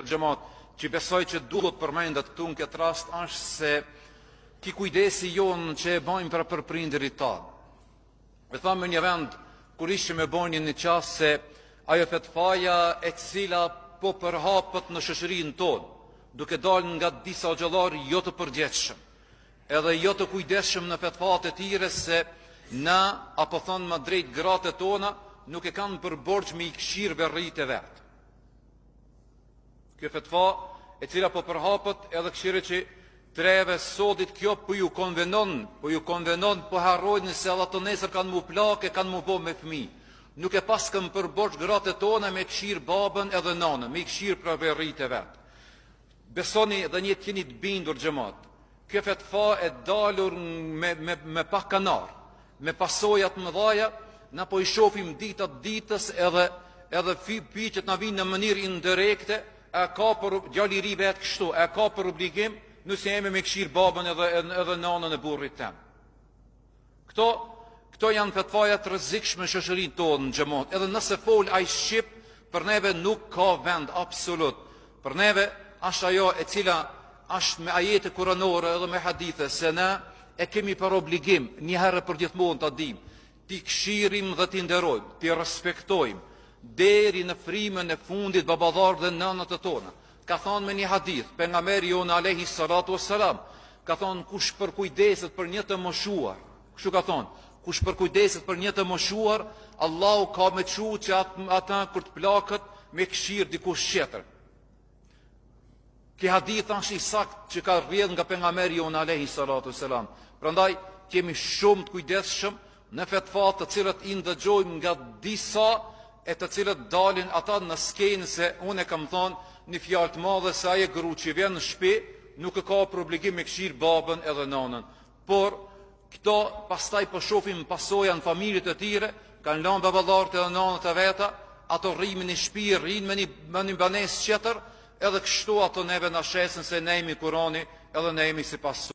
Xhamat, që besoj që duhet përmendet këtu në këtë rast është se ki kujdesi jonë që e bajmë për prindërit tanë. Me thamë një vend, kur ishte me bojnë një qasë se ajo fetfaja e cila po përhapët në shoqërinë tonë, duke dalë nga disa xhallarë jo të përgjithshëm, edhe jo të kujdesshëm në fetfat e tjere se na, apo thonë më drejt gratë tona, nuk e kanë për borxh me i këshirë berrit e vetë. Kjo fetfa e cila po përhapët edhe këshire që treve sodit kjo po ju konvenon, po harrojnë se edhe të nesër kanë mu plake, kanë mu bo me fmi. Nuk e pas këm për borxh gratë tona me këshirë babën edhe nanën, me i këshirë për berrit e vetë. Besoni dhe një t'jeni të bindur xhamat. Kjo fetfa e dalur me pak kanar, me pasojat më dhaja, na po i shofim ditët ditës edhe pyetjet na vinë në mënyrë indirekte, e ka për djali i ri vetë kështu, e ka për obligim nëse jemi me këshirë babën edhe nanën e burrit tem. Këto janë fetfaja të rrezikshme në shoqërinë tonë në xhamat. Edhe nëse fol ai shqip, për neve nuk ka vend absolut. Për neve është ajo e cila është me ajete kuranore edhe me hadithe se na e kemi për obligim një herë për gjithmonë ta dim, ti këshirim dhe ti nderojmë, ti respektojmë deri në frimën e fundit babadharë dhe nënët e tona. Ka thonë me një hadith pejgamberi jonë alayhi salatu wassalam, ka thonë kush përkujdeset për një të moshuar, kështu ka thonë, kush përkujdeset për një të moshuar, Allahu ka me çu që ata kur të plakët me këshirë dikush tjetër. Ky hadith është i saktë që ka rrjedh nga pejgamberi jonë alayhi salatu wassalam. Prandaj kemi shumë të kujdesshëm në fetfat të cilat i ndëgjojmë nga disa e të cilët dalin ata në skenë se unë e kam thonë një fjalë të madhe se aje gru që vjen në shtëpi nuk e ka për obligim me këshirë babën edhe nanën. Por këto pastaj po shohim pasoja në familjet e tyre, kanë lënë baballarët edhe nanët e veta, ato rrimin në shtëpi, rrinë me një banesë tjetër, edhe kështu ato neve na shesin se ne jemi Kurani edhe ne jemi sipas